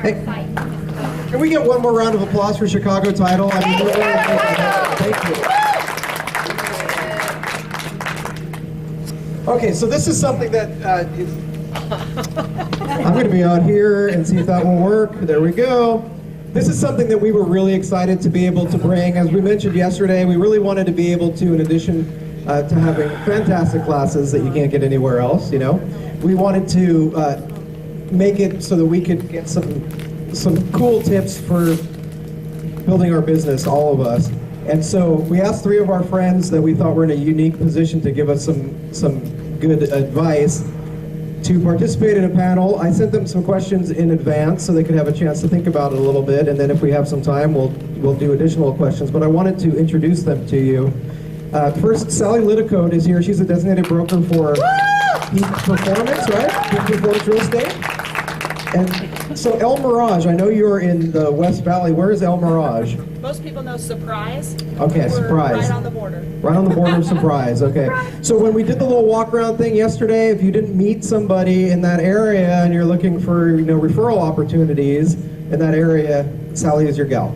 Hey, can we get one more round of applause for Chicago Title? I mean, thank you. Okay, so this is something that I'm going to be out here and see if that will work. There we go. This is something that we were really excited to be able to bring. As we mentioned yesterday, we really wanted to be able to, in addition to having fantastic classes that you can't get anywhere else, you know, we wanted to make it so that we could get some cool tips for building our business, all of us. And so we asked 3 of our friends that we thought were in a unique position to give us some good advice to participate in a panel. I sent them some questions in advance so they could have a chance to think about it a little bit, and then if we have some time, we'll do additional questions. But I wanted to introduce them to you. First, Sally Littacode is here. She's a designated broker for Peak Performance, right? Peak Performance Real Estate. And so El Mirage, I know you're in the West Valley. Where is El Mirage? Most people know Surprise. Okay, We're Surprise. right on the border. Right on the border of Surprise, okay. So when we did the little walk around thing yesterday, if you didn't meet somebody in that area and you're looking for, you know, referral opportunities in that area, Sally is your gal.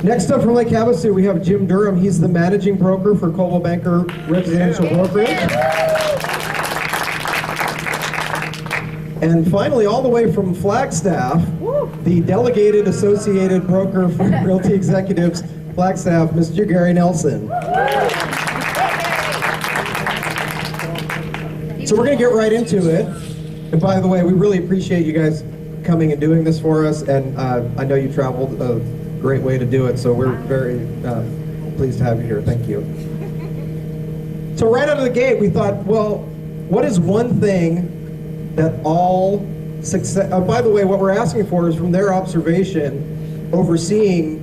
Next up from Lake Havasu, we have Jim Durham. He's the managing broker for Coldwell Banker Residential Brokerage. And finally, all the way from Flagstaff, the delegated associated broker for Realty Executives, Flagstaff, Mr. Gary Nelson. So we're going to get right into it. And by the way, we really appreciate you guys coming and doing this for us. And I know you traveled a great way to do it, so we're very pleased to have you here. Thank you. So right out of the gate, we thought, well, what is one thing that all success, by the way, what we're asking for is from their observation, overseeing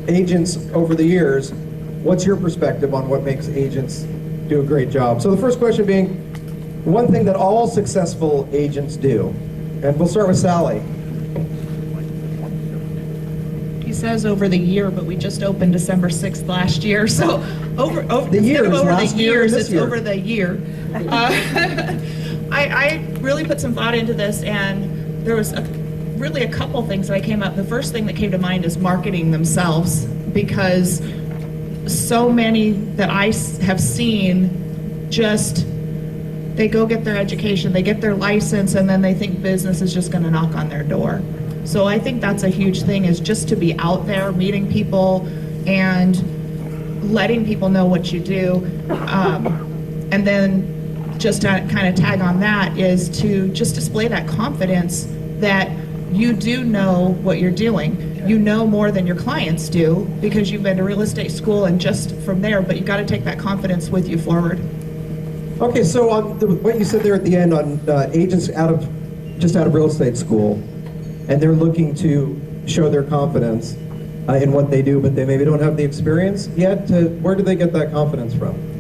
agents over the years, what's your perspective on what makes agents do a great job? So the first question being, one thing that all successful agents do. And we'll start with Sally. He says over the year, but we just opened December 6th last year, so over the years, over last the year, years, this it's year. over the year. I really put some thought into this, and there was really a couple things that came up. The first thing that came to mind is marketing themselves, because so many that I have seen just, they go get their education, they get their license, and then they think business is just going to knock on their door. So I think that's a huge thing, is just to be out there, meeting people, and letting people know what you do. And then just to kind of tag on that is to just display that confidence that you do know what you're doing. You know more than your clients do because you've been to real estate school and just from there, but you got to take that confidence with you forward. Okay, so on what you said there at the end on agents just out of real estate school, and they're looking to show their confidence in what they do, but they maybe don't have the experience yet. Where do they get that confidence from?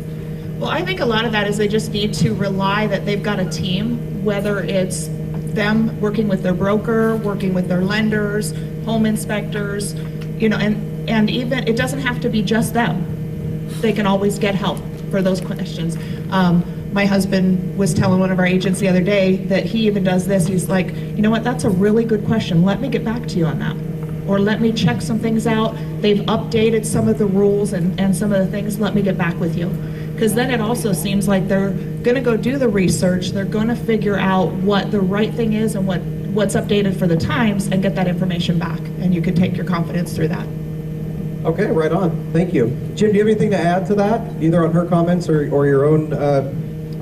Well, I think a lot of that is they just need to rely that they've got a team, whether it's them working with their broker, working with their lenders, home inspectors, you know, and even, it doesn't have to be just them. They can always get help for those questions. My husband was telling one of our agents the other day that he even does this. He's like, you know what, that's a really good question. Let me get back to you on that. Or let me check some things out. They've updated some of the rules and some of the things. Let me get back with you. Because then it also seems like they're going to go do the research. They're going to figure out what the right thing is and what's updated for the times and get that information back. And you can take your confidence through that. Okay, right on. Thank you. Jim, do you have anything to add to that, either on her comments or your own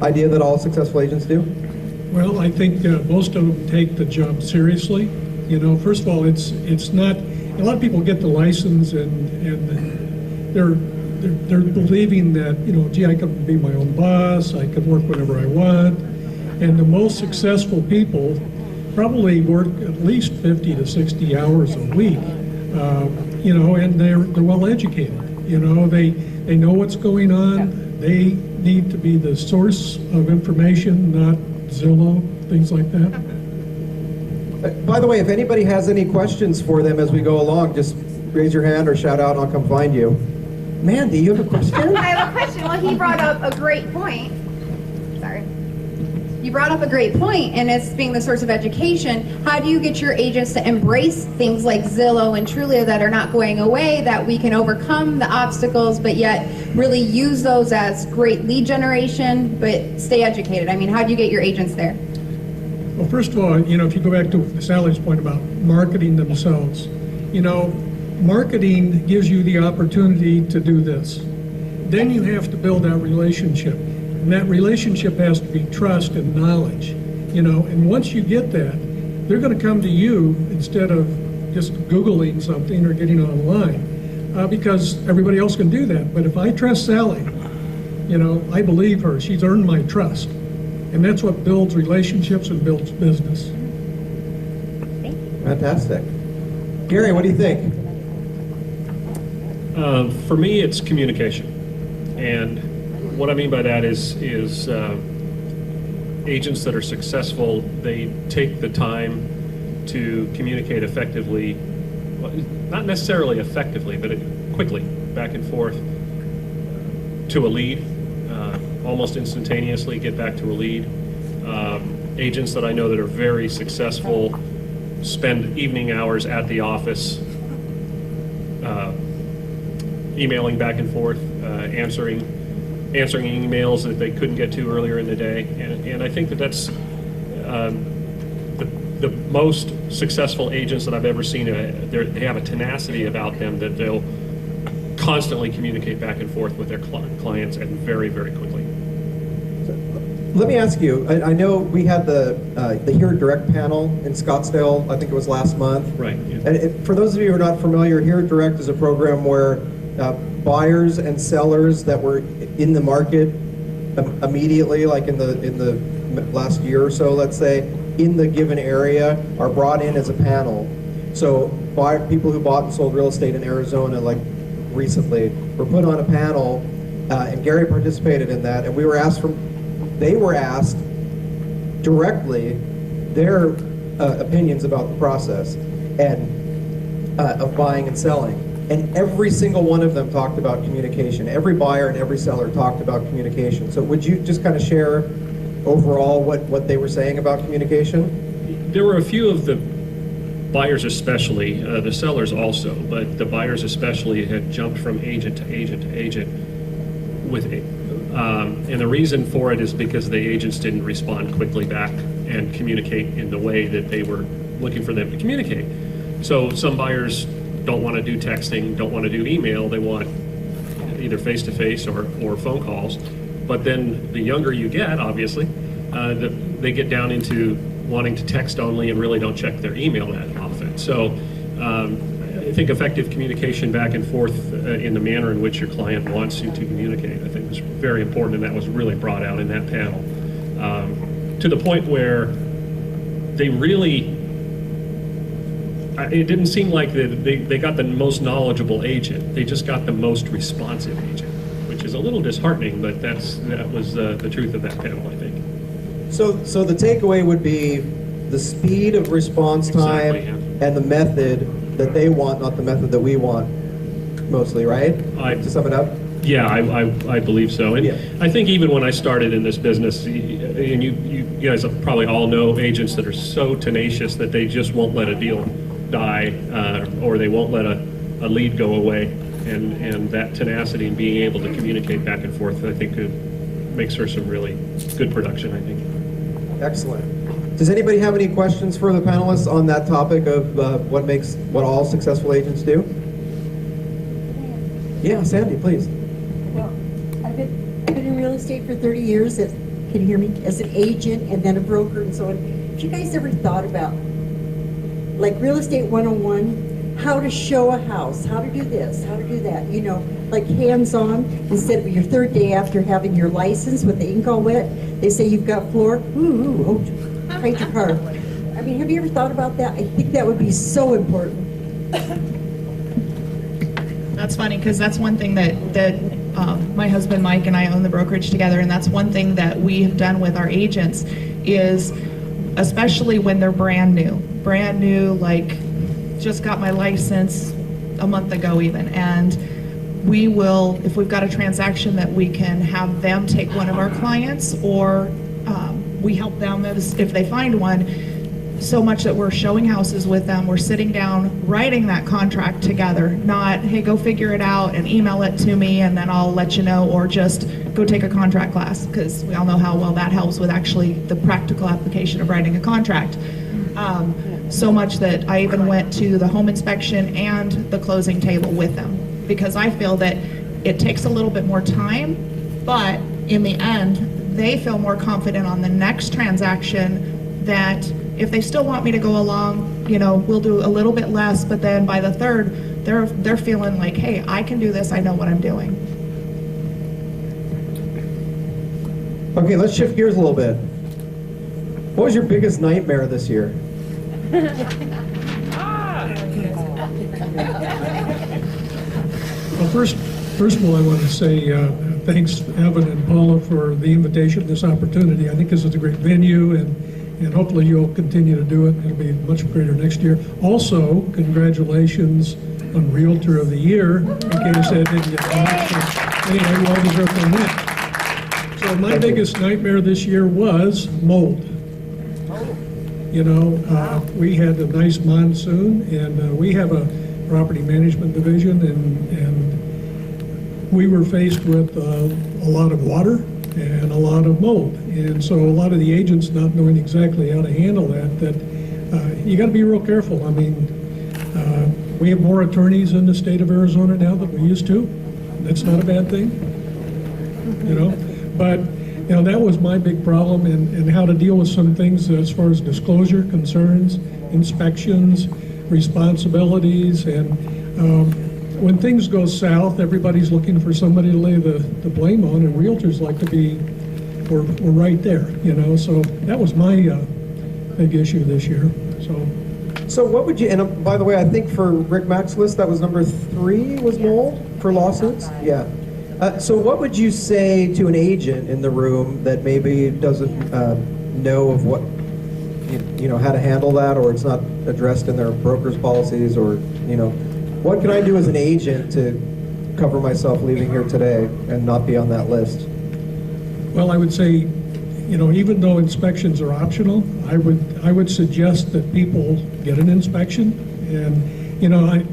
idea that all successful agents do? Well, I think most of them take the job seriously. You know, first of all, it's not, a lot of people get the license and they're believing that, you know, gee, I could be my own boss, I could work whenever I want. And the most successful people probably work at least 50 to 60 hours a week, you know, and they're well educated. You know, they know what's going on. They need to be the source of information, not Zillow, things like that. By the way, if anybody has any questions for them as we go along, just raise your hand or shout out and I'll come find you. Mandy, you have a question? I have a question. Well, he brought up a great point. Sorry. You brought up a great point, and it's being the source of education. How do you get your agents to embrace things like Zillow and Trulia that are not going away, that we can overcome the obstacles, but yet really use those as great lead generation, but stay educated? I mean, how do you get your agents there? Well, first of all, if you go back to Sally's point about marketing themselves, marketing gives you the opportunity to do this. Then you have to build that relationship. And that relationship has to be trust and knowledge, and once you get that, they're going to come to you instead of just Googling something or getting online, because everybody else can do that. But if I trust Sally, I believe her, she's earned my trust. And that's what builds relationships and builds business. Fantastic. Gary, what do you think? For me, it's communication. And what I mean by that is agents that are successful, they take the time to communicate effectively, well, not necessarily effectively, but quickly, back and forth to a lead, almost instantaneously get back to a lead. Agents that I know that are very successful spend evening hours at the office, emailing back and forth, answering emails that they couldn't get to earlier in the day, and I think that's the most successful agents that I've ever seen. They have a tenacity about them that they'll constantly communicate back and forth with their clients, and very, very quickly. Let me ask you, I know we had the Here Direct panel in Scottsdale, I think it was last month. Right. Yeah. And for those of you who are not familiar, Here Direct is a program where buyers and sellers that were in the market immediately, like in the last year or so, let's say, in the given area, are brought in as a panel. So people who bought and sold real estate in Arizona, like recently, were put on a panel, and Gary participated in that, and they were asked directly their opinions about the process and of buying and selling. And every single one of them talked about communication. Every buyer and every seller talked about communication. So would you just kind of share overall what they were saying about communication? There were a few of the buyers especially, the sellers also, but the buyers especially had jumped from agent to agent to agent with it. And the reason for it is because the agents didn't respond quickly back and communicate in the way that they were looking for them to communicate. So some buyers don't want to do texting, don't want to do email, they want either face-to-face or phone calls. But then the younger you get, obviously, they get down into wanting to text only and really don't check their email that often. So I think effective communication back and forth in the manner in which your client wants you to communicate, I think was very important, and that was really brought out in that panel. To the point where they really, it didn't seem like they got the most knowledgeable agent, they just got the most responsive agent, which is a little disheartening, but that was the truth of that panel, I think. So the takeaway would be the speed of response time and the method that they want, not the method that we want, mostly, right? To sum it up? Yeah, I believe so. And yeah. I think even when I started in this business, and you guys probably all know agents that are so tenacious that they just won't let a deal die, or they won't let a lead go away. And that tenacity and being able to communicate back and forth, I think makes for some really good production, I think. Excellent. Does anybody have any questions for the panelists on that topic of what all successful agents do? Yeah, Sandy, please. Well, I've been in real estate for 30 years, can you hear me? As an agent and then a broker and so on. Have you guys ever thought about, like Real Estate 101, how to show a house, how to do this, how to do that, like hands-on, instead of your third day after having your license with the ink all wet, they say you've got floor, hide your car. I mean, have you ever thought about that? I think that would be so important. That's funny, because that's one thing that my husband Mike and I own the brokerage together, and that's one thing that we have done with our agents is, especially when they're brand new, like just got my license a month ago even, and we will, if we've got a transaction that we can have them take one of our clients, or we help them if they find one, so much that we're showing houses with them, we're sitting down, writing that contract together, not, hey, go figure it out and email it to me and then I'll let you know, or just go take a contract class, because we all know how well that helps with actually the practical application of writing a contract. So much that I even went to the home inspection and the closing table with them, because I feel that it takes a little bit more time, but in the end, they feel more confident on the next transaction that if they still want me to go along, we'll do a little bit less, but then by the third, they're feeling like, hey, I can do this, I know what I'm doing. Okay, let's shift gears a little bit. What was your biggest nightmare this year? Well, first of all, I want to say thanks, Evan and Paula, for the invitation, this opportunity. I think this is a great venue, and hopefully you'll continue to do it. It'll be much greater next year. Also, congratulations on Realtor of the Year, in case that didn't get announced. Anyway, well deserved on that. So my biggest nightmare this year was mold. We had a nice monsoon, and we have a property management division, and we were faced with a lot of water and a lot of mold. And so a lot of the agents not knowing exactly how to handle that you got to be real careful. I mean, we have more attorneys in the state of Arizona now than we used to. That's not a bad thing, But, that was my big problem, and how to deal with some things as far as disclosure concerns, inspections, responsibilities, and when things go south, everybody's looking for somebody to lay the blame on, and realtors like to be, we're right there, so that was my big issue this year. So what would you, and by the way, I think for Rick Mack's list, that was number 3 was mold for lawsuits? Yeah. So what would you say to an agent in the room that maybe doesn't know of what, how to handle that, or it's not addressed in their broker's policies, or, what can I do as an agent to cover myself leaving here today and not be on that list? Well, I would say, even though inspections are optional, I would suggest that people get an inspection, and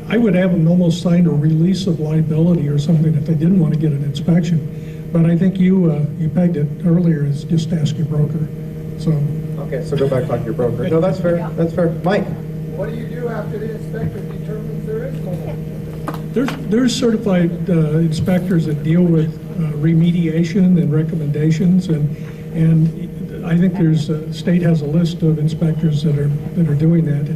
I would have them almost sign a release of liability or something if they didn't want to get an inspection. But I think you pegged it earlier as just ask your broker. So. Okay, so go back and talk to your broker. No, that's fair. That's fair. Mike. What do you do after the inspector determines there is mold? There's certified inspectors that deal with remediation and recommendations, and I think state has a list of inspectors that are doing that.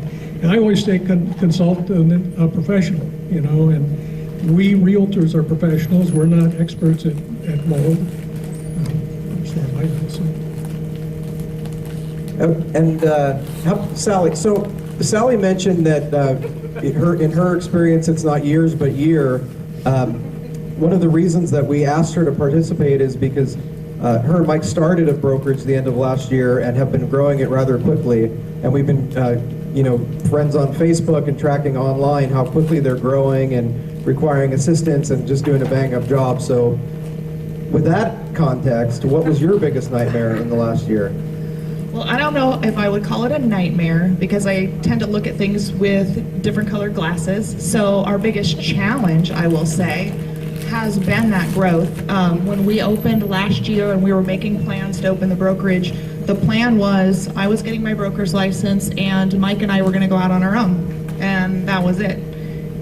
And I always say consult a professional, and we realtors are professionals. We're not experts at mold. Sally, so Sally mentioned that in her experience, it's not years but year. One of the reasons that we asked her to participate is because her and Mike started a brokerage the end of last year and have been growing it rather quickly. And we've been, friends on Facebook and tracking online how quickly they're growing and requiring assistance and just doing a bang-up job. So with that context, what was your biggest nightmare in the last year? Well, I don't know if I would call it a nightmare, because I tend to look at things with different colored glasses. So our biggest challenge, I will say, has been that growth. When we opened last year and we were making plans to open the brokerage, the plan was I was getting my broker's license and Mike and I were going to go out on our own, and that was it.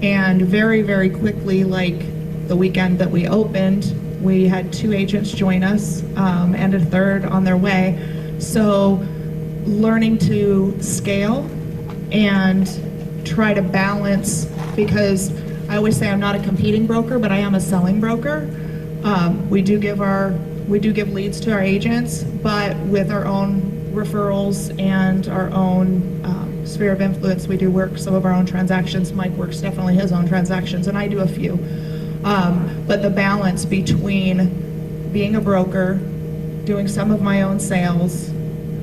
And very, very quickly, like the weekend that we opened, we had 2 agents join us and a third on their way. So learning to scale and try to balance, because I always say I'm not a competing broker, but I am a selling broker. We do give leads to our agents, but with our own referrals and our own sphere of influence, we do work some of our own transactions. Mike works definitely his own transactions, and I do a few. But the balance between being a broker, doing some of my own sales,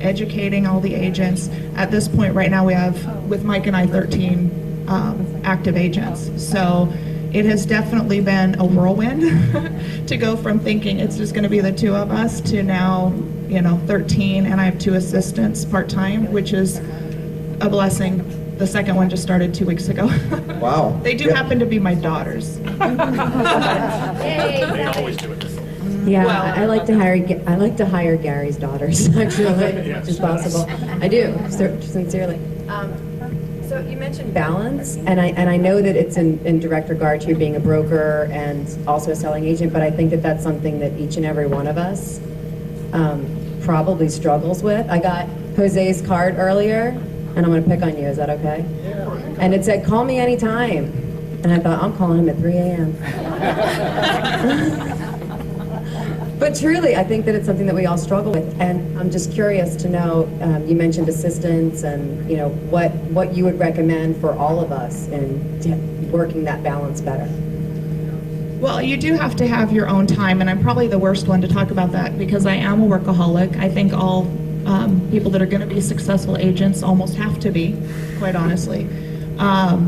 educating all the agents. At this point right now we have, with Mike and I, 13 active agents. So it has definitely been a whirlwind to go from thinking it's just going to be the 2 of us to now, 13, and I have 2 assistants part-time, which is a blessing. The second one just started 2 weeks ago. Wow. They do happen to be my daughters. They always do it. Yeah, Well, I like to hire Gary's daughters, actually, as much as possible. I do, sincerely. So you mentioned balance, and I know that it's in direct regard to you being a broker and also a selling agent, but I think that that's something that each and every one of us probably struggles with. I got Jose's card earlier, and I'm going to pick on you. Is that okay? Yeah. And it said, "Call me anytime," and I thought, I'm calling him at 3 a.m. But truly, I think that it's something that we all struggle with, and I'm just curious to know, you mentioned assistance and, what you would recommend for all of us in working that balance better. Well, you do have to have your own time, and I'm probably the worst one to talk about that because I am a workaholic. I think all people that are going to be successful agents almost have to be, quite honestly. My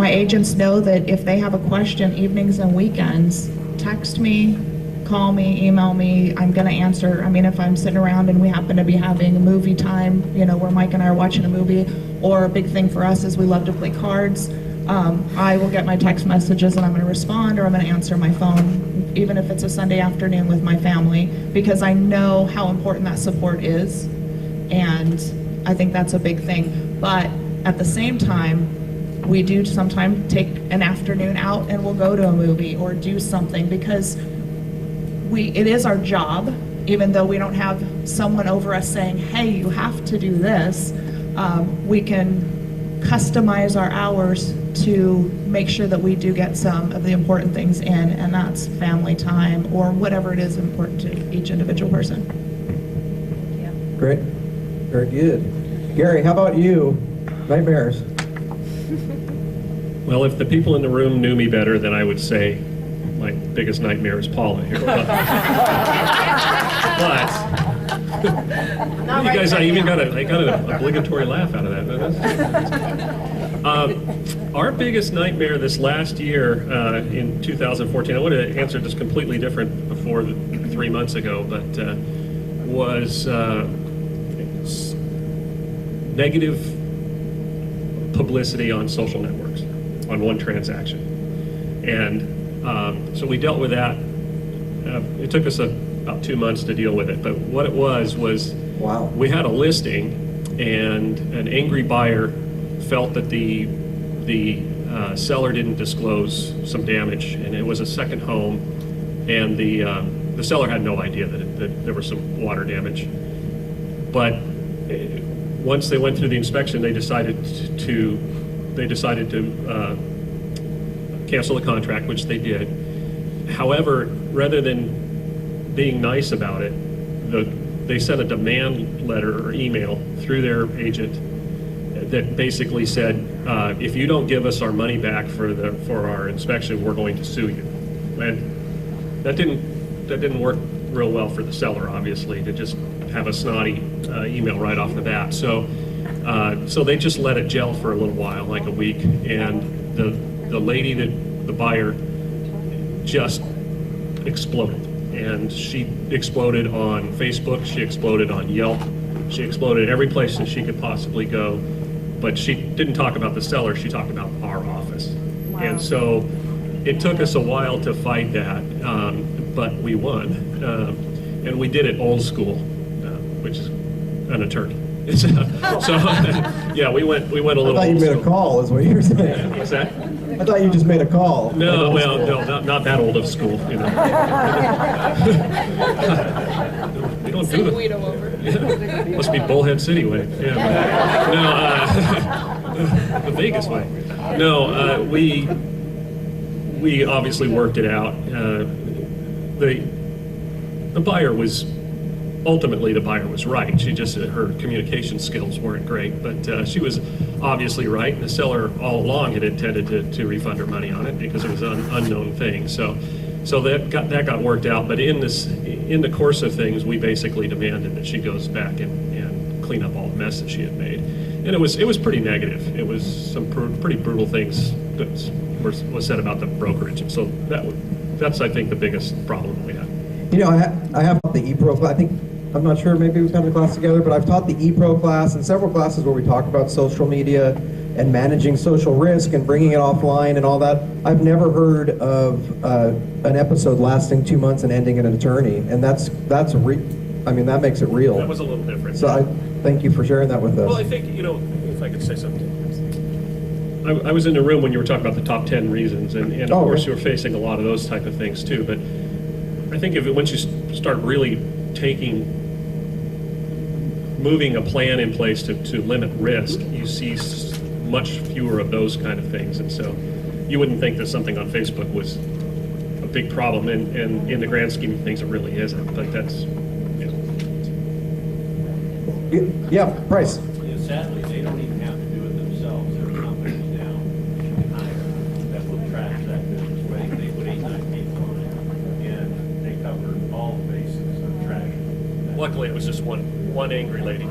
agents know that if they have a question evenings and weekends, text me, call me, email me, I'm going to answer. I mean, if I'm sitting around and we happen to be having a movie time, where Mike and I are watching a movie, or a big thing for us is we love to play cards, I will get my text messages and I'm going to respond, or I'm going to answer my phone, even if it's a Sunday afternoon with my family, because I know how important that support is, and I think that's a big thing. But at the same time, we do sometimes take an afternoon out and we'll go to a movie or do something because it is our job, even though we don't have someone over us saying, hey, you have to do this. We can customize our hours to make sure that we do get some of the important things in, and that's family time or whatever it is important to each individual person. Great. Very good. Gary, how about you? Nightmares. Well, if the people in the room knew me better, then I would say my biggest nightmare is Paula here. But you guys, I got an obligatory laugh out of that. Our biggest nightmare this last year in 2014, I would have answered this completely different before 3 months ago, but was negative publicity on social networks on one transaction. And so we dealt with that. It took us about 2 months to deal with it, but what it was wow. We had a listing, and an angry buyer felt that the seller didn't disclose some damage, and it was a second home, and the seller had no idea that there was some water damage. But once they went through the inspection, they decided to cancel the contract, which they did. However, rather than being nice about it, they sent a demand letter or email through their agent that basically said, if you don't give us our money back for our inspection, we're going to sue you. And that didn't work real well for the seller, obviously, to just have a snotty email right off the bat. So they just let it gel for a little while, like a week, and the lady, the buyer, just exploded. And she exploded on Facebook, she exploded on Yelp, she exploded every place that she could possibly go. But she didn't talk about the seller, she talked about our office. Wow. And so it took us a while to fight that, but we won. And we did it old school, which is an attorney. So yeah, we went a little. I thought you made a call, is what you were saying. What's that? I thought you just made a call. No, well, no, not that old of school. We don't do the. Yeah. Must be Bullhead City way. Yeah. No, the Vegas way. No, we obviously worked it out. The buyer was. Ultimately, the buyer was right. She just, her communication skills weren't great, but she was obviously right. And the seller all along had intended to refund her money on it because it was an unknown thing. So that got worked out. But in the course of things, we basically demanded that she goes back and clean up all the mess that she had made. And it was pretty negative. It was some pretty brutal things that was said about the brokerage. So that's I think the biggest problem that we had. I have the ePro class. I think, I'm not sure, maybe we've done the class together, but I've taught the ePro class and several classes where we talk about social media and managing social risk and bringing it offline and all that. I've never heard of an episode lasting 2 months and ending in an attorney, and that makes it real. That was a little different. So I thank you for sharing that with us. Well, I think, if I could say something. I was in the room when you were talking about the top 10 reasons, and of course you're facing a lot of those type of things too, but I think once you start really moving a plan in place to limit risk, you see much fewer of those kind of things, and so you wouldn't think that something on Facebook was a big problem, and in the grand scheme of things it really isn't, but that's, Yeah, Bryce. Sadly, they don't even have to do it themselves. There are companies now that you can hire that will track that business way. They put 8-9 people on it, and they cover all the bases of tracking. luckily it was just one angry lady.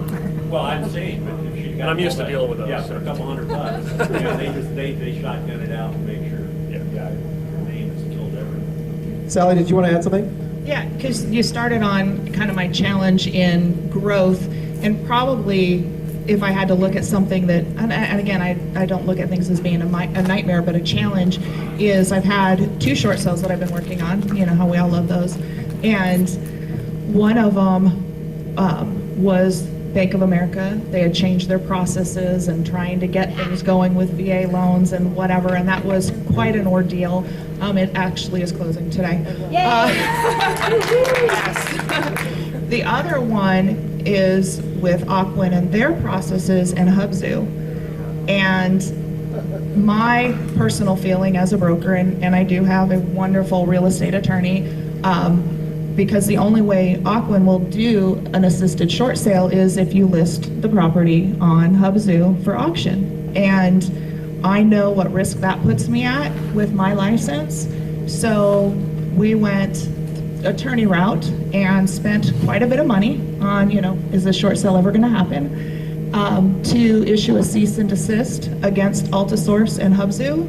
Well, I'm saying, but if she got. I'm used to dealing with those. Yeah, for a couple $100. They shotgun it out and make sure the guy, her name is killed everything. Sally, did you want to add something? Yeah, because you started on kind of my challenge in growth, and probably if I had to look at something that, and again, I don't look at things as being a nightmare, but a challenge, is I've had 2 short sales that I've been working on, you know how we all love those, and one of them was Bank of America. They had changed their processes and trying to get things going with VA loans and whatever, and that was quite an ordeal. It actually is closing today. Yes. The other one is with Aquin and their processes and Hubzu. And my personal feeling as a broker, and I do have a wonderful real estate attorney, because the only way Aquin will do an assisted short sale is if you list the property on Hubzu for auction. And I know what risk that puts me at with my license. So we went attorney route and spent quite a bit of money on, is this short sale ever going to happen, to issue a cease and desist against Altisource and Hubzu,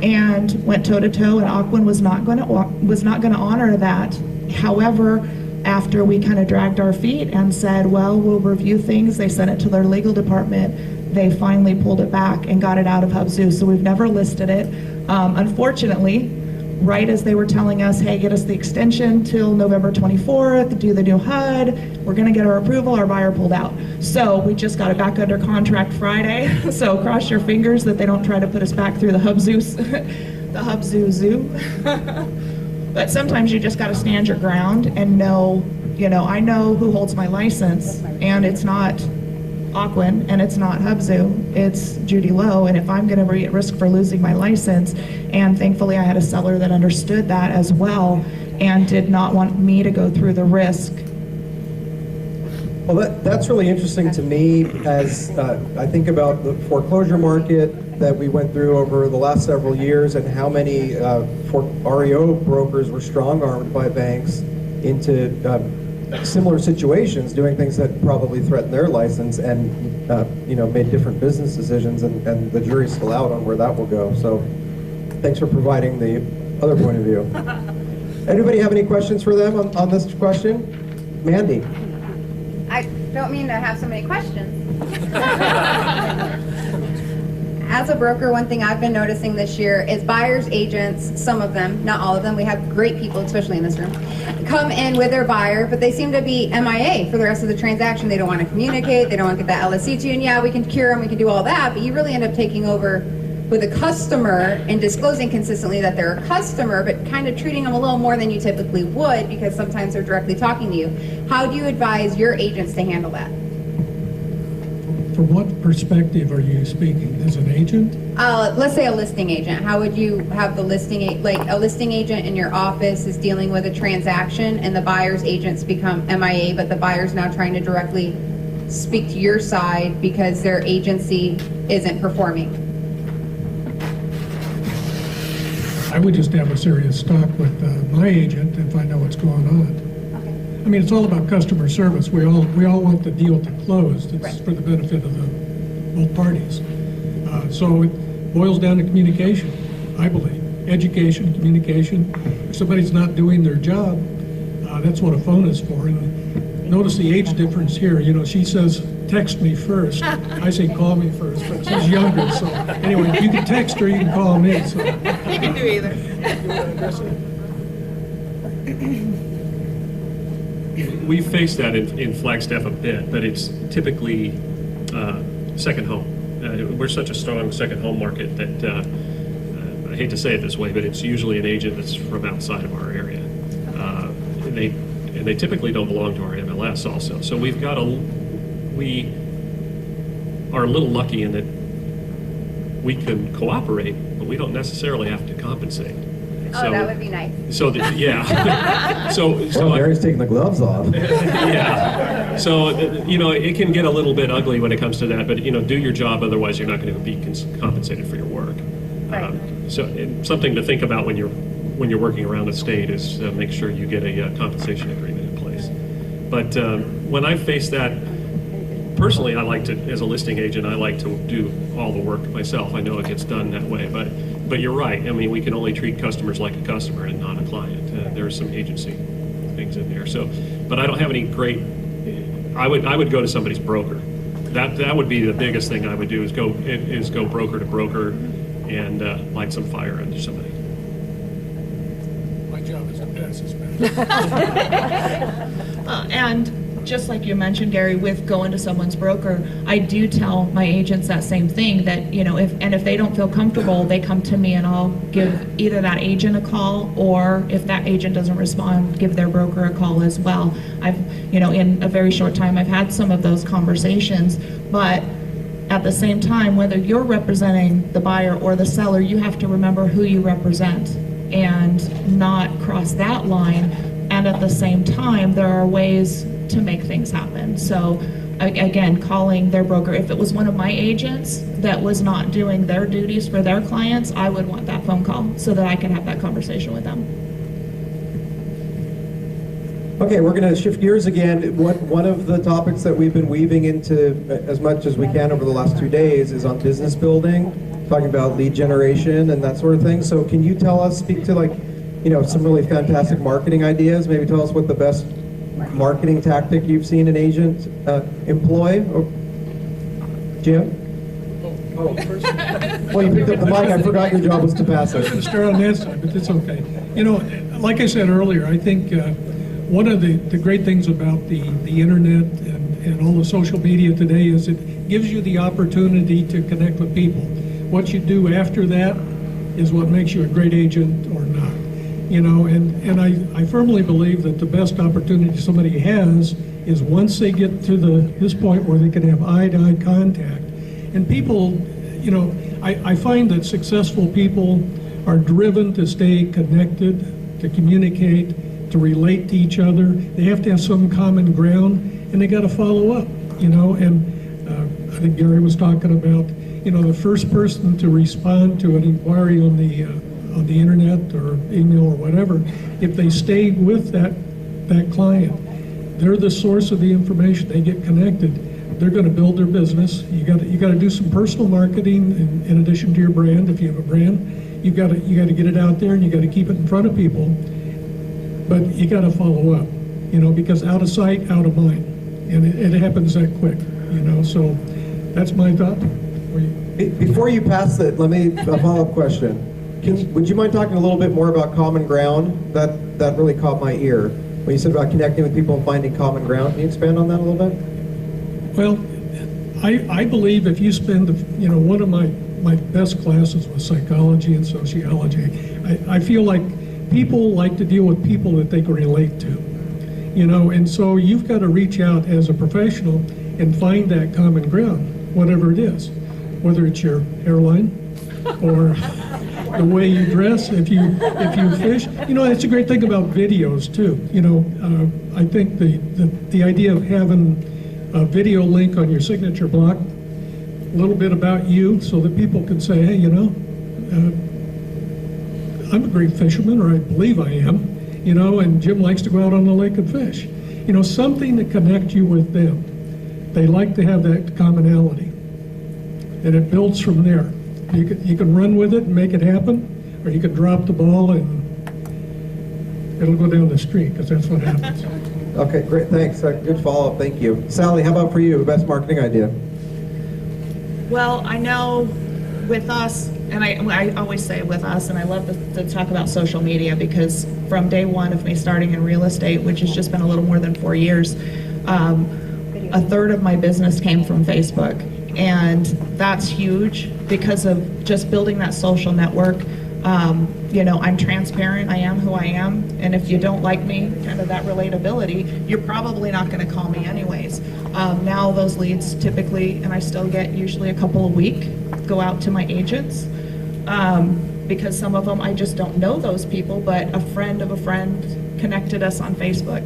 and went toe to toe, and Aquin was not going to honor that. However, after we kind of dragged our feet and said, well, we'll review things, they sent it to their legal department, they finally pulled it back and got it out of Hubzu. So we've never listed it. Unfortunately, right as they were telling us, hey, get us the extension till November 24th, do the new HUD, we're going to get our approval, our buyer pulled out. So we just got it back under contract Friday. So cross your fingers that they don't try to put us back through the Hubzu zoo. But sometimes you just got to stand your ground and know, I know who holds my license, and it's not Aquin and it's not Hubzu, it's Judy Lowe, and if I'm going to be at risk for losing my license, and thankfully I had a seller that understood that as well and did not want me to go through the risk. Well, that's really interesting to me as I think about the foreclosure market that we went through over the last several years, and how many REO brokers were strong-armed by banks into similar situations, doing things that probably threatened their license, and made different business decisions, and the jury's still out on where that will go. So thanks for providing the other point of view. Anybody have any questions for them on this question? Mandy. I don't mean to have so many questions. As a broker, one thing I've been noticing this year is buyers agents, some of them, not all of them, we have great people, especially in this room, come in with their buyer, but they seem to be MIA for the rest of the transaction. They don't want to communicate, they don't want to get that LSC to you, and yeah, we can cure them, we can do all that, but you really end up taking over with a customer and disclosing consistently that they're a customer, but kind of treating them a little more than you typically would, because sometimes they're directly talking to you. How do you advise your agents to handle that? From what perspective are you speaking? As an agent? Let's say a listing agent. How would you have the listing, like a listing agent in your office is dealing with a transaction and the buyer's agents become MIA, but the buyer's now trying to directly speak to your side because their agency isn't performing? I would just have a serious talk with my agent and find out what's going on. I mean, it's all about customer service. We all want the deal to close. It's Right. for the benefit of both parties. So it boils down to communication, I believe. Education, communication. If somebody's not doing their job, That's what a phone is for. And notice the age difference here. You know, she says, text me first. I say, call me first, but she's younger. So anyway, you can text her, you can call me. So. You can do either. We face that in Flagstaff a bit, but it's typically second home. We're such a strong second home market that I hate to say it this way, but it's usually an agent that's from outside of our area, and they typically don't belong to our MLS also. So we are a little lucky in that we can cooperate, but we don't necessarily have to compensate. Oh, that would be nice. So yeah. so Gary's taking the gloves off. yeah. So, you know, it can get a little bit ugly when it comes to that, but, you know, do your job, otherwise you're not going to be compensated for your work. Right. So something to think about when you're working around the state is make sure you get a compensation agreement in place. But when I face that, personally, I like to, as a listing agent, I like to do all the work myself. I know it gets done that way, but you're right. I mean, we can only treat customers like a customer and not a client. There's some agency things in there. So, but I don't have any great. I would go to somebody's broker. That would be the biggest thing I would do is go broker to broker and light some fire under somebody. My job is to pass this back. And just like you mentioned, Gary, with going to someone's broker, I do tell my agents that same thing, that, you know, if they don't feel comfortable, they come to me and I'll give either that agent a call, or if that agent doesn't respond, give their broker a call as well. I've, you know, in a very short time, I've had some of those conversations, but at the same time, whether you're representing the buyer or the seller, you have to remember who you represent and not cross that line. And at the same time, there are ways to make things happen. So again, calling their broker. If it was one of my agents that was not doing their duties for their clients, I would want that phone call so that I can have that conversation with them. Okay, we're going to shift gears again. One of the topics that we've been weaving into as much as we can over the last 2 days is on business building, talking about lead generation and that sort of thing. So can you speak to, like, you know, some really fantastic marketing ideas? Maybe tell us what the best marketing tactic you've seen an agent employ? Jim? Well, you picked up the mic. I forgot your job was to pass I was it. going to start on that side, but it's okay. You know, like I said earlier, I think one of the great things about the internet and all the social media today is it gives you the opportunity to connect with people. What you do after that is what makes you a great agent or not. You know, and I firmly believe that the best opportunity somebody has is once they get to this point where they can have eye-to-eye contact. And people, you know, I find that successful people are driven to stay connected, to communicate, to relate to each other. They have to have some common ground, and they got to follow up, you know. And I think Gary was talking about, you know, the first person to respond to an inquiry on the internet or email or whatever, if they stay with that client, they're the source of the information. They get connected. They're going to build their business. You got to do some personal marketing in addition to your brand. If you have a brand, you got to get it out there, and you got to keep it in front of people. But you got to follow up, you know, because out of sight, out of mind, and it happens that quick, you know. So that's my thought. Before you pass it, let me a follow-up question. Would you mind talking a little bit more about common ground? That really caught my ear when you said about connecting with people and finding common ground. Can you expand on that a little bit? Well, I believe if you spend, you know, one of my best classes was psychology and sociology. I feel like people like to deal with people that they can relate to, you know, and so you've got to reach out as a professional and find that common ground, whatever it is, whether it's your hairline or the way you dress, if you fish. You know, that's a great thing about videos too. You know, I think the idea of having a video link on your signature block, a little bit about you, so that people can say, hey, you know, I'm a great fisherman, or I believe I am, you know, and Jim likes to go out on the lake and fish. You know, something to connect you with them. They like to have that commonality, and it builds from there. You can run with it and make it happen, or you can drop the ball and it'll go down the street, because that's what happens. Okay, great, thanks. Good follow-up, thank you. Sally, how about for you, best marketing idea? Well, I know with us, and I always say with us, and I love to talk about social media, because from day one of me starting in real estate, which has just been a little more than 4 years, a third of my business came from Facebook. And that's huge because of just building that social network. I'm transparent, I am who I am, and if you don't like me, kind of that relatability, you're probably not going to call me anyways. Now those leads typically, and I still get usually a couple a week, go out to my agents, because some of them I just don't know those people, but a friend of a friend connected us on Facebook.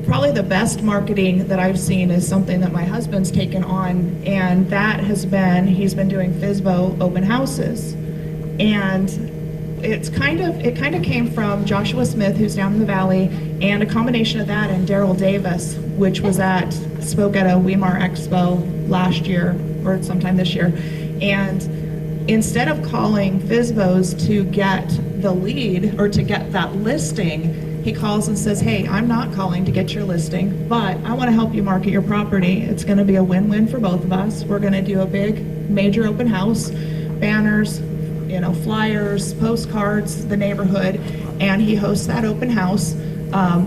Probably the best marketing that I've seen is something that my husband's taken on, and that has been, he's been doing FSBO open houses. And it kind of came from Joshua Smith, who's down in the valley, and a combination of that and Daryl Davis, which spoke at a Weimar Expo last year or sometime this year. And instead of calling FSBOs to get the lead or to get that listing, he calls and says, hey, I'm not calling to get your listing, but I want to help you market your property. It's going to be a win-win for both of us. We're going to do a big major open house, banners, flyers, postcards, the neighborhood, and he hosts that open house.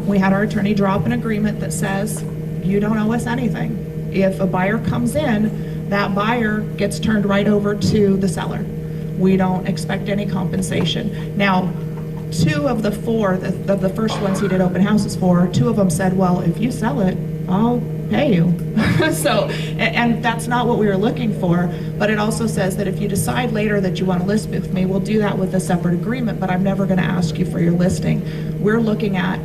We had our attorney draw up an agreement that says, you don't owe us anything. If a buyer comes in, that buyer gets turned right over to the seller. We don't expect any compensation. Now, 2 of the 4, of the first ones he did open houses for, 2 of them said, well, if you sell it, I'll pay you. So, and that's not what we were looking for, but it also says that if you decide later that you want to list with me, we'll do that with a separate agreement, but I'm never going to ask you for your listing. We're looking at,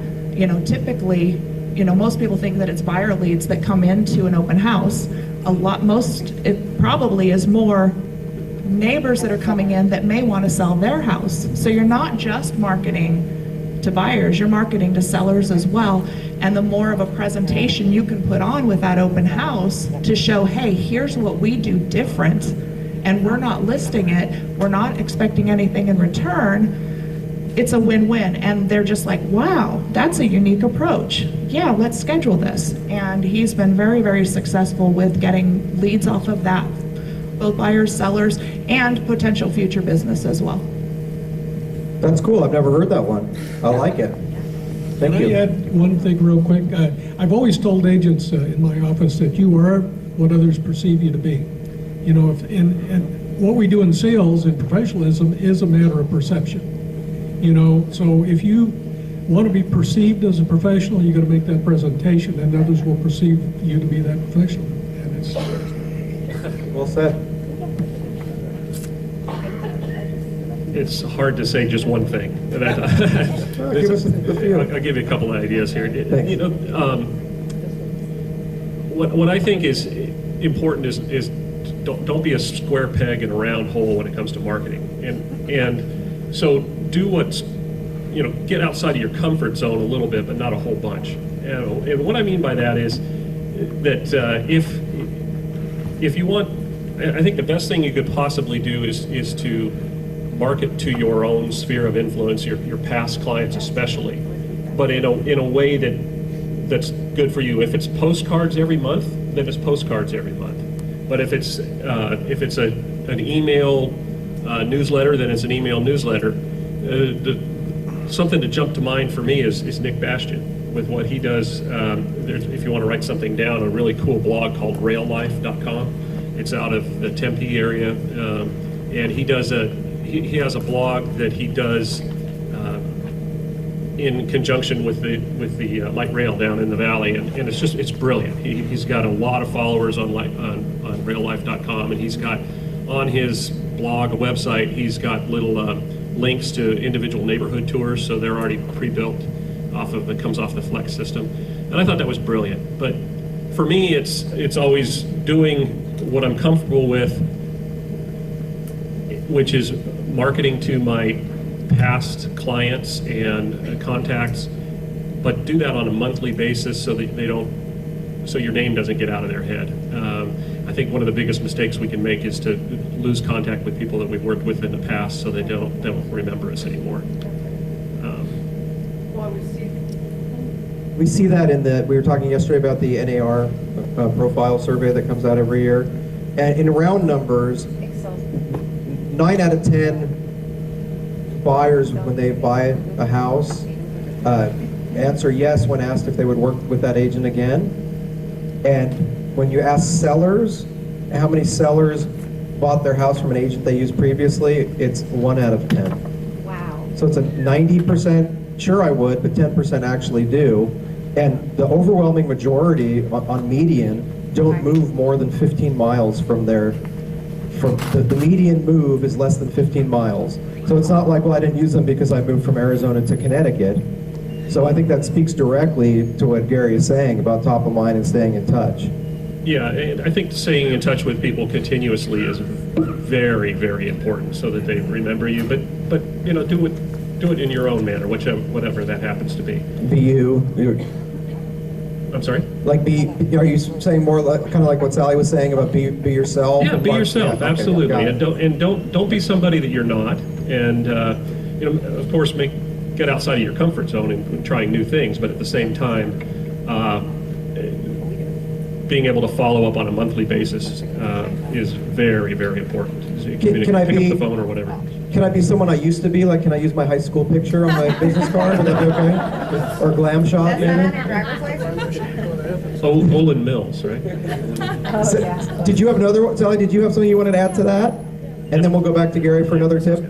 typically, most people think that it's buyer leads that come into an open house. It probably is more neighbors that are coming in that may want to sell their house. So you're not just marketing to buyers, you're marketing to sellers as well. And the more of a presentation you can put on with that open house to show, hey, here's what we do different, and we're not listing it, we're not expecting anything in return, it's a win-win. And they're just like, wow, that's a unique approach. Yeah, let's schedule this. And he's been very, very successful with getting leads off of that, both buyers, sellers, and potential future business as well. That's cool, I've never heard that one. I like it. Thank Can you. I add one thing real quick? I've always told agents in my office that you are what others perceive you to be. And what we do in sales and professionalism is a matter of perception. So if you want to be perceived as a professional, you got to make that presentation, and others will perceive you to be that professional. And it's Well said. It's hard to say just one thing. Give us a few. I'll give you a couple of ideas here. Thanks. What I think is important is don't be a square peg in a round hole when it comes to marketing. And so do what's, get outside of your comfort zone a little bit, but not a whole bunch. And what I mean by that is that if you want, I think the best thing you could possibly do is to market to your own sphere of influence, your past clients especially, but in a way that's good for you. If it's postcards every month, then it's postcards every month. But if it's an email newsletter, then it's an email newsletter. Something to jump to mind for me is Nick Bastian with what he does. If you want to write something down, a really cool blog called reLife.com. It's out of the Tempe area, and he has a blog that he does in conjunction with the light rail down in the valley, and it's brilliant. He's got a lot of followers on reLife.com, and he's got on his blog, a website, he's got little links to individual neighborhood tours, so they're already pre-built it comes off the Flex system, and I thought that was brilliant. But for me, it's always doing what I'm comfortable with, which is marketing to my past clients and contacts, but do that on a monthly basis so that so your name doesn't get out of their head. I think one of the biggest mistakes we can make is to lose contact with people that we've worked with in the past, so they don't remember us anymore. we see that we were talking yesterday about the NAR profile survey that comes out every year. And in round numbers, 9 out of 10 buyers, when they buy a house, answer yes when asked if they would work with that agent again. And when you ask sellers, how many sellers bought their house from an agent they used previously, it's 1 out of 10. Wow. So it's a 90%, sure I would, but 10% actually do. And the overwhelming majority on median don't move more than 15 miles from their, the median move is less than 15 miles. So it's not like, well, I didn't use them because I moved from Arizona to Connecticut. So I think that speaks directly to what Gary is saying about top of mind and staying in touch. Yeah, and I think staying in touch with people continuously is very, very important so that they remember you. But you know, do it in your own manner, whatever that happens to be. Be you. I'm sorry? Like are you saying more like, kind of like what Sally was saying about be yourself? Yeah, be yourself, yeah, absolutely, okay, and don't be somebody that you're not, and you know, of course, get outside of your comfort zone and trying new things, but at the same time, being able to follow up on a monthly basis is very, very important. So you can I pick be up the phone or whatever. Can I be someone I used to be? Like, can I use my high school picture on my business card? Would that be okay? Or glam shot, maybe? Olin Mills, right? Did you have another one? Sally, did you have something you wanted to add to that? And then we'll go back to Gary for another tip.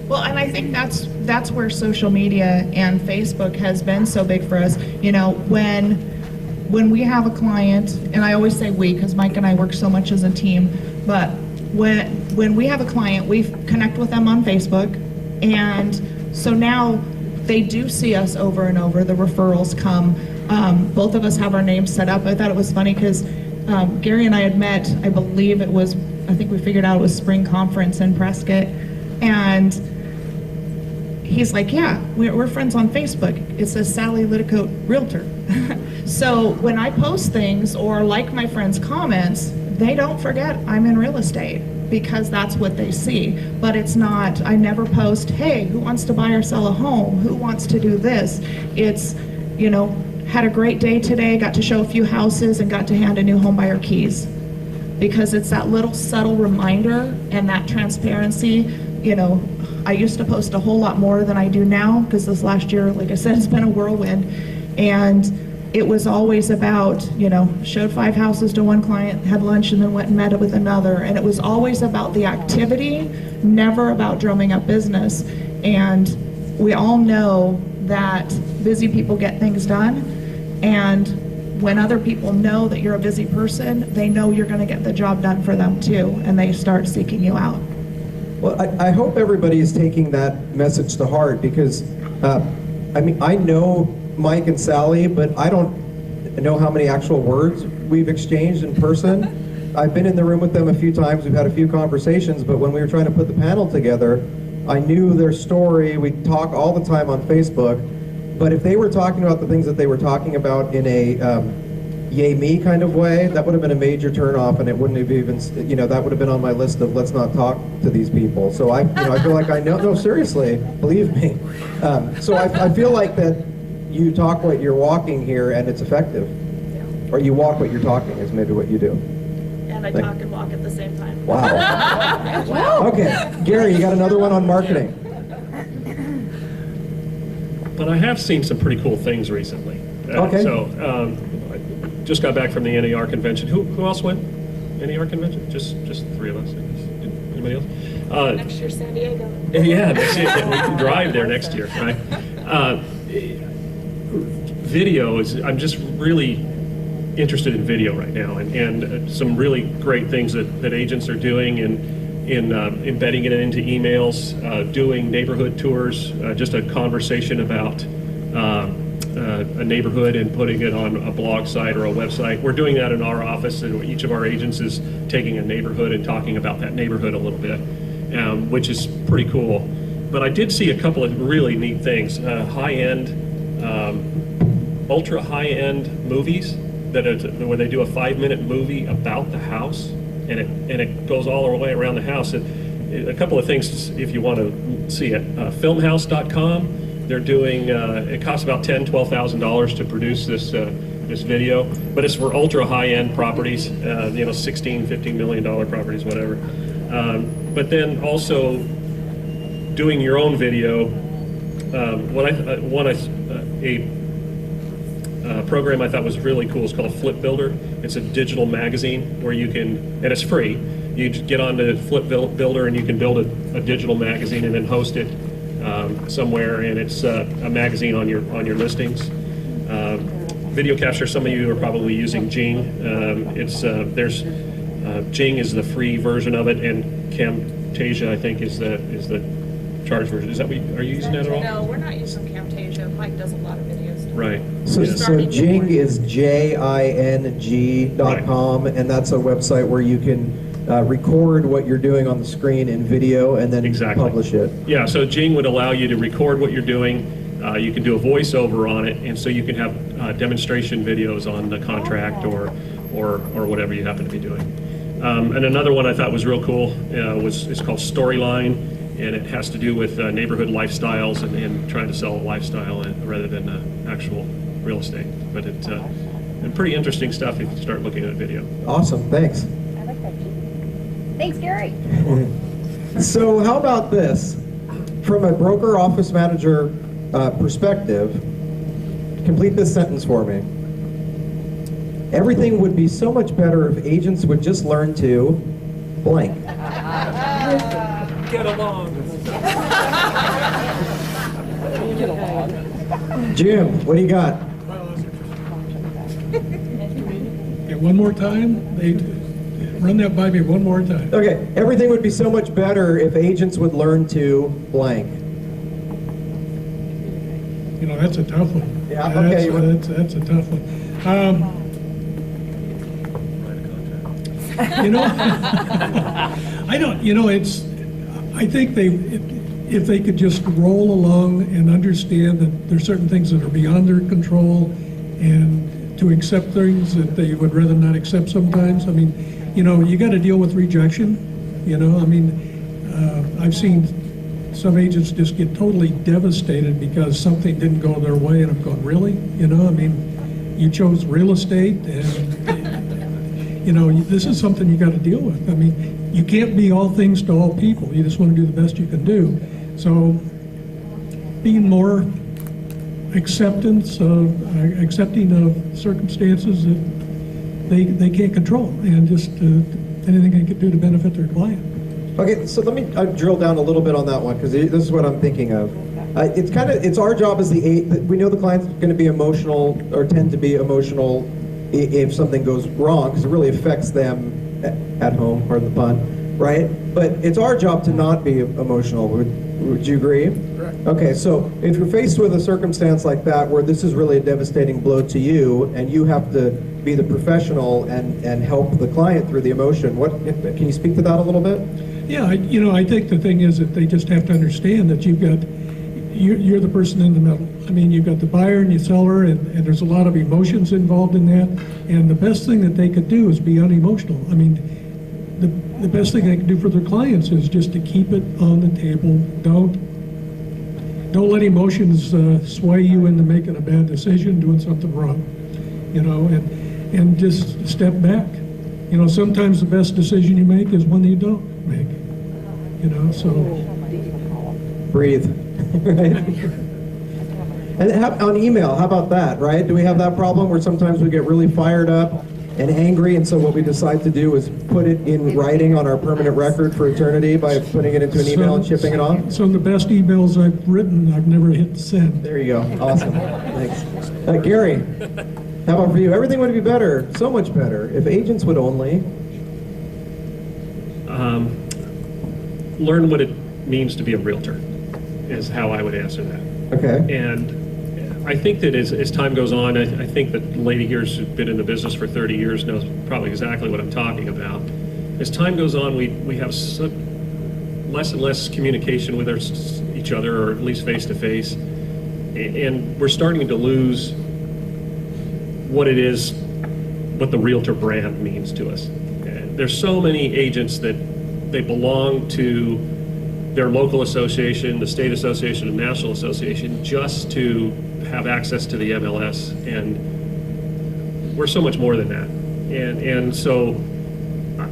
Well, and I think that's where social media and Facebook has been so big for us. You know, when we have a client, and I always say we because Mike and I work so much as a team, but when we have a client, we connect with them on Facebook, and so now they do see us over and over. The referrals come. Both of us have our names set up. I thought it was funny because Gary and I had met, I think we figured out it was spring conference in Prescott, and he's like, yeah, we're friends on Facebook. It says Sally Liticote Realtor. So when I post things or like my friends' comments, they don't forget I'm in real estate because that's what they see. But it's not, I never post, hey, who wants to buy or sell a home? Who wants to do this? It's, you know, had a great day today, got to show a few houses and got to hand a new home buyer keys. Because it's that little subtle reminder and that transparency. You know, I used to post a whole lot more than I do now because this last year, like I said, it's been a whirlwind. And it was always about, you know, showed 5 houses to one client, had lunch, and then went and met with another. And it was always about the activity, never about drumming up business. And we all know that busy people get things done. And when other people know that you're a busy person, they know you're going to get the job done for them too, and they start seeking you out. Well, I hope everybody is taking that message to heart because, I mean, I know Mike and Sally, but I don't know how many actual words we've exchanged in person. I've been in the room with them a few times, we've had a few conversations, but when we were trying to put the panel together, I knew their story. We talk all the time on Facebook, but if they were talking about the things that they were talking about in a yay me kind of way, that would have been a major turnoff, and it wouldn't have even, you know, that would have been on my list of let's not talk to these people. So I feel like I know, no, seriously, believe me. So I feel like that you talk what you're walking here, and it's effective. Yeah. Or you walk what you're talking is maybe what you do. And I talk and walk at the same time. Wow. Wow. Okay, Gary, you got another one on marketing. But I have seen some pretty cool things recently. Okay. So, I just got back from the NAR convention. Who else went? NAR convention? Just the 3 of us. Anybody else? Next year, San Diego. Yeah, next year. We can drive there next year, right? Video is, I'm just really interested in video right now, and some really great things that agents are doing in embedding it into emails, doing neighborhood tours, just a conversation about a neighborhood and putting it on a blog site or a website. We're doing that in our office, and each of our agents is taking a neighborhood and talking about that neighborhood a little bit, which is pretty cool. But I did see a couple of really neat things, high-end, ultra high-end movies where they do a 5-minute movie about the house, and it goes all the way around the house. A couple of things if you want to see it. Filmhouse.com They're doing, it costs about $12,000 to produce this video, but it's for ultra high-end properties, you know, $15 million properties, whatever. But then also doing your own video. A program I thought was really cool is called Flip Builder. It's a digital magazine where you can, and it's free. You just get onto Flip Builder and you can build a digital magazine and then host it somewhere, and it's a magazine on your listings. Video capture. Some of you are probably using Jing. Jing is the free version of it, and Camtasia, I think, is the charge version. Is that what are you using that at all? No, we're not using Camtasia. Mike does a lot of videos. Right. So Jing is JING.com, and that's a website where you can record what you're doing on the screen in video and then publish it. Yeah, so Jing would allow you to record what you're doing. You can do a voiceover on it, and so you can have demonstration videos on the contract or whatever you happen to be doing. And another one I thought was real cool it's called Storyline, and it has to do with neighborhood lifestyles and trying to sell a lifestyle rather than actual real estate. But it's pretty interesting stuff if you start looking at video. Awesome, thanks. I like that. Thanks, Gary. So how about this? From a broker office manager perspective, complete this sentence for me. Everything would be so much better if agents would just learn to blank. Get along. Jim, what do you got? Okay, one more time. Run that by me one more time. Okay, everything would be so much better if agents would learn to blank. You know, that's a tough one. Yeah, okay. That's a tough one. You know, I think if they could just roll along and understand that there's certain things that are beyond their control and to accept things that they would rather not accept sometimes. I mean, you know, you got to deal with rejection. You know, I mean, I've seen some agents just get totally devastated because something didn't go their way, and I'm going, really? You know, I mean, you chose real estate, and you know, this is something you got to deal with. I mean, you can't be all things to all people. You just want to do the best you can do. So, being more accepting of circumstances that they can't control, and just anything they can do to benefit their client. Okay, so let me drill down a little bit on that one, because this is what I'm thinking of. It's our job as we know the client's going to be emotional or tend to be emotional if something goes wrong, because it really affects them at home, pardon the pun, right? But it's our job to not be emotional. Would you agree? Correct. Okay, so if you're faced with a circumstance like that where this is really a devastating blow to you, and you have to be the professional and help the client through the emotion, can you speak to that a little bit? Yeah, I think the thing is that they just have to understand that you're the person in the middle. I mean, you've got the buyer and the seller, and there's a lot of emotions involved in that. And the best thing that they could do is be unemotional. I mean, the best thing they can do for their clients is just to keep it on the table. Don't let emotions sway you into making a bad decision, doing something wrong. You know, and just step back. You know, sometimes the best decision you make is one that you don't make. You know, so breathe. Right? And on email, how about that, right? Do we have that problem where sometimes we get really fired up and angry, and so what we decide to do is put it in writing on our permanent record for eternity by putting it into an email and shipping it off? Some of the best emails I've written, I've never hit send. There you go. Awesome. Thanks. Gary, how about for you? Everything would be better, so much better, if agents would only learn what it means to be a realtor, is how I would answer that. Okay. And I think that as time goes on, I think that the lady here who's been in the business for 30 years knows probably exactly what I'm talking about. As time goes on, we have less and less communication with each other, or at least face-to-face, and we're starting to lose what the realtor brand means to us. There's so many agents that they belong to their local association, the state association, and national association, just to have access to the MLS. And we're so much more than that. And so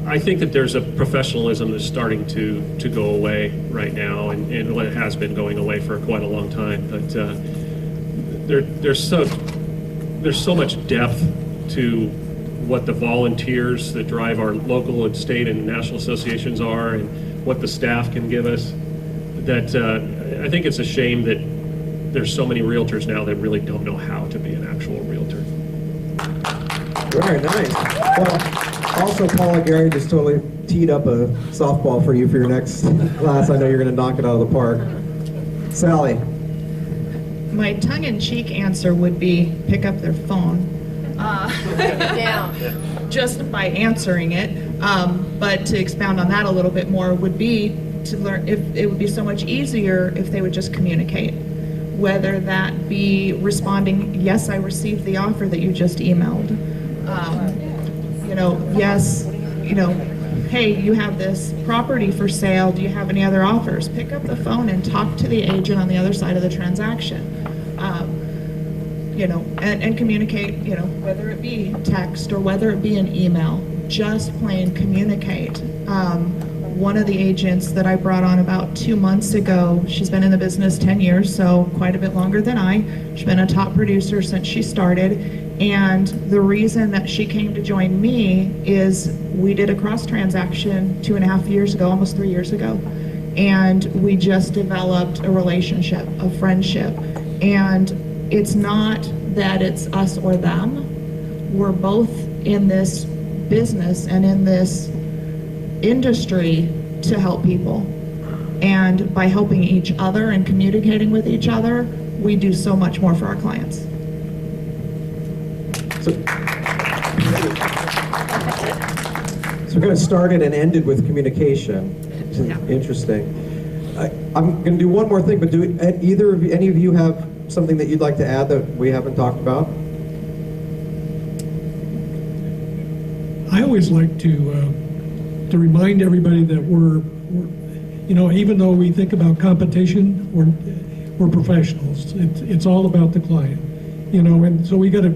I think that there's a professionalism that's starting to go away right now, and what it has been going away for quite a long time. But there's so much depth to what the volunteers that drive our local and state and national associations are, and what the staff can give us, that I think it's a shame that there's so many realtors now that really don't know how to be an actual realtor. Very nice. Well, also, Paula, Gary just totally teed up a softball for you for your next class. I know you're going to knock it out of the park. Sally. My tongue-in-cheek answer would be pick up their phone. Just by answering it. But to expound on that a little bit more would be to learn if it would be so much easier if they would just communicate. Whether that be responding, yes, I received the offer that you just emailed. Yes, hey, you have this property for sale. Do you have any other offers? Pick up the phone and talk to the agent on the other side of the transaction. And communicate, whether it be text or whether it be an email, just plain communicate. One of the agents that I brought on about 2 months ago, she's been in the business 10 years, so quite a bit longer than I. She's been a top producer since she started. And the reason that she came to join me is we did a cross transaction 2.5 years ago, almost 3 years ago. And we just developed a relationship, a friendship. And it's not that it's us or them. We're both in this business and in this industry to help people. And by helping each other and communicating with each other, we do so much more for our clients. So we kind of started and ended with communication. Yeah. Interesting. I'm going to do one more thing, but do any of you have something that you'd like to add that we haven't talked about? I always like to remind everybody that we're even though we think about competition, we're professionals. It's all about the client, and so we got to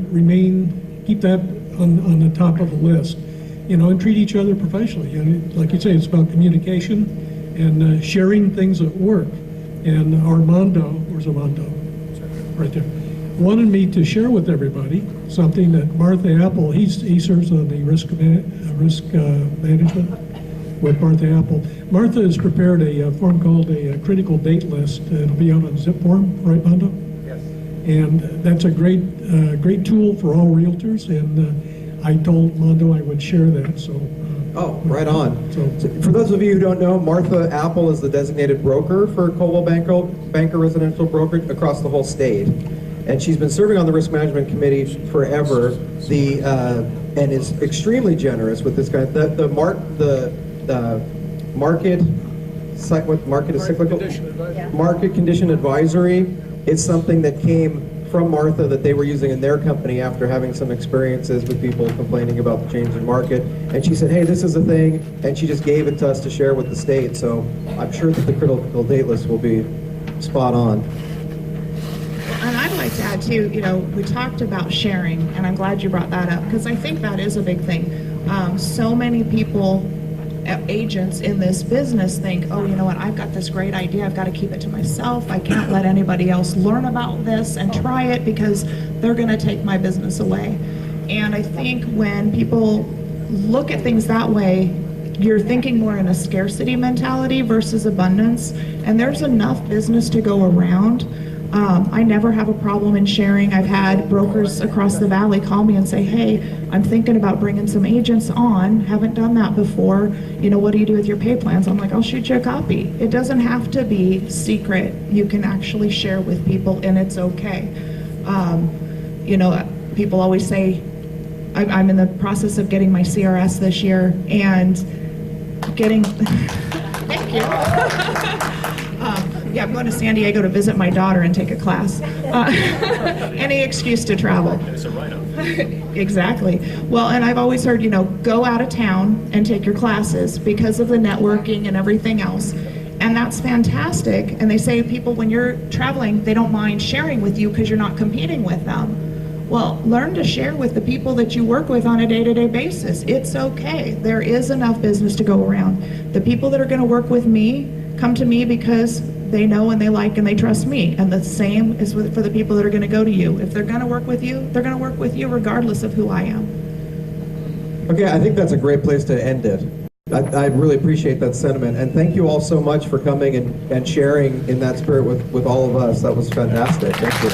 keep that on the top of the list, and treat each other professionally. Like you say, it's about communication and sharing things at work. And Armando, where's Armando? Right there. Wanted me to share with everybody something that Martha Apple, he serves on the risk management with Martha Apple. Martha has prepared a form called a critical date list. It'll be out on zip form, right, Mondo? Yes. And that's a great tool for all realtors. And I told Mondo I would share that. So. Oh, right on. So for those of you who don't know, Martha Apple is the designated broker for Coldwell Banker Residential Brokerage across the whole state. And she's been serving on the Risk Management Committee forever, and is extremely generous with this guy. The market is cyclical? Market condition advisory is something that came from Martha that they were using in their company after having some experiences with people complaining about the change in market. And she said, hey, this is a thing, and she just gave it to us to share with the state. So I'm sure that the critical date list will be spot on. And I'd like to add too, we talked about sharing, and I'm glad you brought that up, because I think that is a big thing. So many people, agents in this business think, oh, you know what, I've got this great idea, I've got to keep it to myself, I can't let anybody else learn about this and try it because they're going to take my business away. And I think when people look at things that way, you're thinking more in a scarcity mentality versus abundance, and there's enough business to go around. I never have a problem in sharing. I've had brokers across the valley call me and say, hey, I'm thinking about bringing some agents on, haven't done that before, what do you do with your pay plans? I'm like, I'll shoot you a copy. It doesn't have to be secret. You can actually share with people, and it's okay. People always say, I'm in the process of getting my CRS this year, and getting, thank you. Yeah, I'm going to San Diego to visit my daughter and take a class. Any excuse to travel. It's a write-off. Exactly. Well, and I've always heard, go out of town and take your classes because of the networking and everything else. And that's fantastic. And they say people, when you're traveling, they don't mind sharing with you because you're not competing with them. Well, learn to share with the people that you work with on a day-to-day basis. It's okay. There is enough business to go around. The people that are going to work with me come to me because they know and they like and they trust me. And the same is for the people that are going to go to you. If they're going to work with you, they're going to work with you regardless of who I am. Okay, I think that's a great place to end it. I really appreciate that sentiment, and thank you all so much for coming and sharing in that spirit with all of us. That was fantastic. Thank you.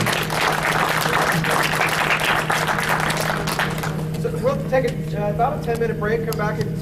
So we'll take about a 10-minute break, come back and